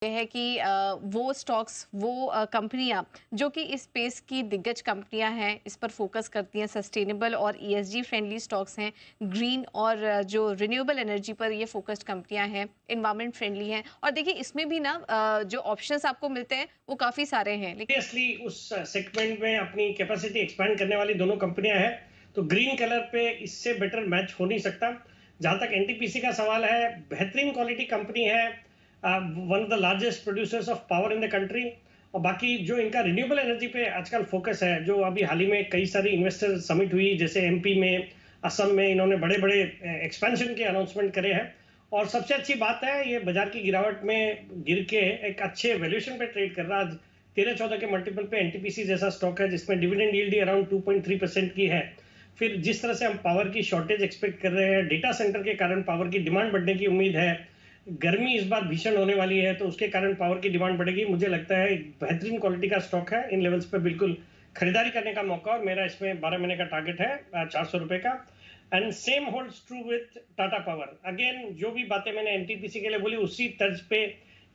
ये है कि वो स्टॉक्स वो कंपनियां जो कि इस स्पेस की दिग्गज कंपनियां हैं, इस पर फोकस करती हैं, सस्टेनेबल और ईएसजी फ्रेंडली स्टॉक्स हैं, ग्रीन और जो रिन्यूएबल एनर्जी पर ये फोकस्ड कंपनियां हैं, एनवायरनमेंट फ्रेंडली हैं। और देखिए इसमें भी ना जो ऑप्शंस आपको मिलते हैं वो काफ़ी सारे हैं, लेकिन ऑब्वियसली उस सेगमेंट में अपनी कैपेसिटी एक्सपैंड करने वाली दोनों कंपनियां हैं, तो ग्रीन कलर पे इससे बेटर मैच हो नहीं सकता। जहां तक एनटीपीसी का सवाल है, बेहतरीन क्वालिटी कंपनी है, one of the largest producers of power in the country. और बाकी जो इनका रिन्यूएबल एनर्जी पे आजकल फोकस है, जो अभी हाल ही में कई सारी इन्वेस्टर समिट हुई, जैसे एमपी में, असम में, इन्होंने बड़े बड़े एक्सपेंशन के अनाउंसमेंट करे हैं। और सबसे अच्छी बात है, ये बाजार की गिरावट में गिर के एक अच्छे वैल्यूएशन पे ट्रेड कर रहा है। 13-14 के मल्टीपल पे एनटीपीसी जैसा स्टॉक है, जिसमें डिविडेंड यील्ड अराउंड 2.3% की है। फिर जिस तरह से हम पावर की शॉर्टेज एक्सपेक्ट कर रहे हैं, डेटा सेंटर के कारण पावर की डिमांड बढ़ने की उम्मीद है, गर्मी इस बार भीषण होने वाली है, तो उसके कारण पावर की डिमांड बढ़ेगी। मुझे लगता है एक बेहतरीन क्वालिटी का स्टॉक है, इन लेवल्स पे बिल्कुल खरीदारी करने का मौका। और मेरा इसमें 12 महीने का टारगेट है 400 रुपए का। And same holds true with Tata power. Again, जो भी बातें मैंने एनटीपीसी के लिए बोली, उसी तर्ज पे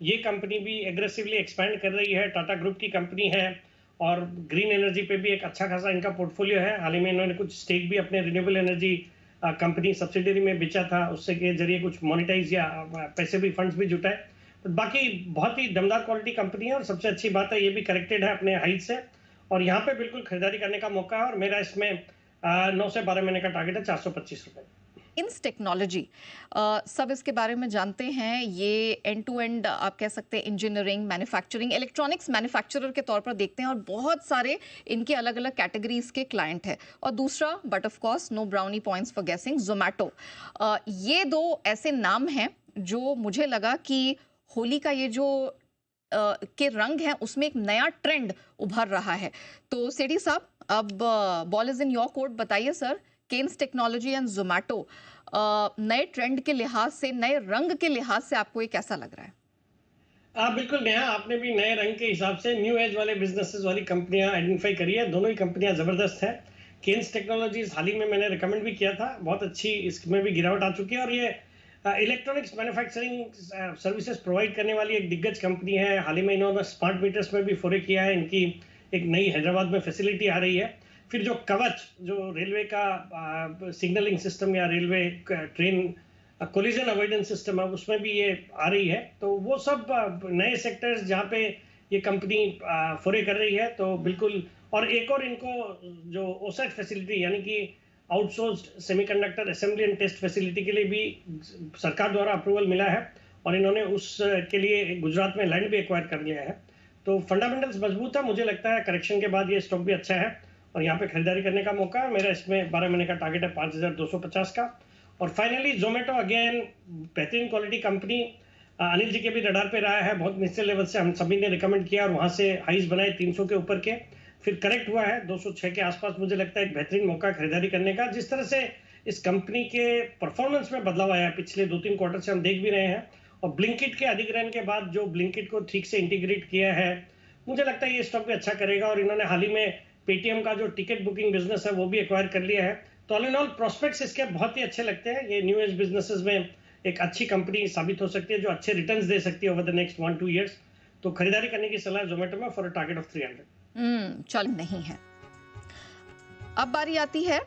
ये कंपनी भी एग्रेसिवली एक्सपैंड कर रही है। टाटा ग्रुप की कंपनी है और ग्रीन एनर्जी पे भी एक अच्छा खासा इनका पोर्टफोलियो है। हाल ही में इन्होंने कुछ स्टेक भी अपने रिन्यूएबल एनर्जी कंपनी सब्सिडरी में बेचा था, उससे के जरिए कुछ मोनेटाइज या पैसे भी, फंड्स भी जुटाए। तो बाकी बहुत ही दमदार क्वालिटी कंपनी है। और सबसे अच्छी बात है, ये भी करेक्टेड है अपने हाइट से, और यहाँ पे बिल्कुल खरीदारी करने का मौका है। और मेरा इसमें 9 से 12 महीने का टारगेट है 425 रुपए। इंस टेक्नोलॉजी सब इसके बारे में जानते हैं। ये एंड टू एंड आप कह सकते हैं इंजीनियरिंग, मैन्युफैक्चरिंग, इलेक्ट्रॉनिक्स मैन्युफैक्चरर के तौर पर देखते हैं और बहुत सारे इनके अलग अलग कैटेगरीज के क्लाइंट हैं। और दूसरा, but of course no brownie points for guessing, Zomato. ये दो ऐसे नाम हैं जो मुझे लगा कि होली का ये जो के रंग हैं उसमें एक नया ट्रेंड उभर रहा है। तो सेठी साहब, अब ball is in your court. बताइए sir, Kaynes technology and Zomato नए ट्रेंड के लिहाज से, नए रंग के लिहाज से आपको ये कैसा लग रहा है? बिल्कुल नेहा, आपने भी नए रंग के हिसाब से न्यू एज वाले बिजनेसेस वाली कंपनियां आइडेंटिफाई करी है। दोनों ही कंपनियां जबरदस्त हैं। केन्स टेक्नोलॉजीज हाल ही में मैंने रिकमेंड भी किया था, बहुत अच्छी इसमें भी गिरावट आ चुकी है। और ये इलेक्ट्रॉनिक्स मैन्युफैक्चरिंग सर्विसेज प्रोवाइड करने वाली एक दिग्गज कंपनी है। हाल ही में इन्होंने स्मार्ट मीटर्स में भी फोरे किया है। इनकी एक नई हैदराबाद में फैसिलिटी आ रही है। फिर जो कवच, जो रेलवे का सिग्नलिंग सिस्टम या railway train collision avoidance system है, उसमें भी ये आ रही है। तो वो सब नए सेक्टर्स जहाँ पे ये कंपनी फोरे कर रही है, तो बिल्कुल। और एक और इनको जो ओसेट फैसिलिटी, यानी कि outsourced semiconductor assembly and test facility के लिए भी सरकार द्वारा अप्रूवल मिला है, और इन्होंने उस के लिए गुजरात में लैंड भी एक्वायर कर लिया है। तो फंडामेंटल्स मजबूत है। मुझे लगता है करेक्शन के बाद ये स्टॉक भी अच्छा है और यहाँ पे खरीदारी करने का मौका है। मेरा इसमें 12 महीने का टारगेट है 5250 का। और फाइनली जोमेटो, अगेन बेहतरीन क्वालिटी कंपनी, अनिल जी के भी रडार पे रहा है। बहुत निचले लेवल से हम सभी ने रिकमेंड किया और वहां से हाइज बनाए 300 के ऊपर के, फिर करेक्ट हुआ है 206 के आसपास। मुझे लगता है एक बेहतरीन मौका खरीदारी करने का। जिस तरह से इस कंपनी के परफॉर्मेंस में बदलाव आया है पिछले 2-3 क्वार्टर से, हम देख भी रहे हैं। और ब्लिंकिट के अधिग्रहण के बाद जो ब्लिंकिट को ठीक से इंटीग्रेट किया है, मुझे लगता है ये स्टॉक भी अच्छा करेगा। और इन्होंने हाल ही में पेटीएम का जो टिकट बुकिंग बिजनेस है वो भी एक्वायर कर लिया है। तो ऑल इन ऑल प्रोस्पेक्ट्स इसके बहुत ही अच्छे लगते हैं। ये न्यू एज बिजनेसेस में एक अच्छी कंपनी साबित हो सकती है, जो अच्छे रिटर्न्स दे सकती है ओवर द नेक्स्ट 1-2 इयर्स। तो खरीदारी करने की सलाह जोमेटो में फॉर अ टारगेट ऑफ 300। चल नहीं है। अब बारी आती है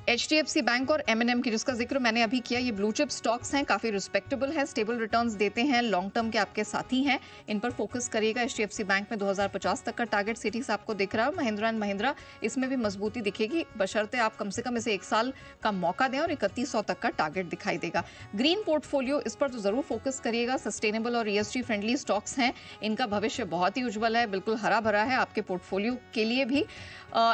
एचडीएफसी बैंक और एमएनएम की, जिसका जिक्र मैंने अभी किया। ये ब्लू चिप स्टॉक्स हैं, काफी रिस्पेक्टेबल है, स्टेबल रिटर्न्स देते हैं, लॉन्ग टर्म के आपके साथी हैं। इन पर फोकस करिएगा। एचडीएफसी बैंक में 2050 तक का टारगेट सिटी से आपको दिख रहा है। महिंद्रा एंड महिंद्रा, इसमें भी मजबूती दिखेगी, बशर्ते आप कम से कम इसे 1 साल का मौका दें, और 3100 तक का टारगेट दिखाई देगा। ग्रीन पोर्टफोलियो, इस पर तो जरूर फोकस करिएगा। सस्टेनेबल और ईएसजी फ्रेंडली स्टॉक्स हैं, इनका भविष्य बहुत ही उज्जवल है, बिल्कुल हरा भरा है आपके पोर्टफोलियो के लिए भी।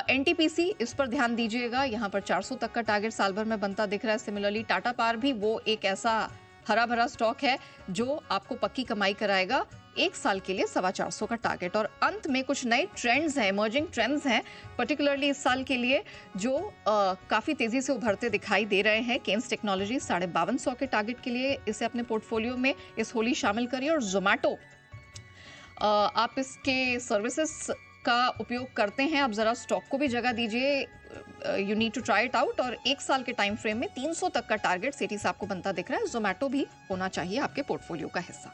एनटीपीसी, इस पर ध्यान दीजिएगा, यहाँ पर 400 तक का टारगेट साल भर में बनता दिख रहा है। सिमिलरली टाटा पावर भी वो एक ऐसा हरा भरा स्टॉक है जो आपको पक्की कमाई कराएगा। 1 साल के लिए 425 का टारगेट। और अंत में कुछ नए ट्रेंड्स हैं, इमर्जिंग ट्रेंड्स हैं, पर्टिकुलरली इस साल के लिए, जो काफी तेजी से उभरते दिखाई दे रहे हैं। केन्स टेक्नोलॉजी 5250 के टारगेट के लिए इसे अपने पोर्टफोलियो में इस होली शामिल करिए। और जोमैटो, आप इसके सर्विसेज का उपयोग करते हैं, अब जरा स्टॉक को भी जगह दीजिए। You need to try it out. और 1 साल के टाइम फ्रेम में 300 तक का टारगेट सिटी से आपको बनता दिख रहा है। जोमैटो भी होना चाहिए आपके पोर्टफोलियो का हिस्सा।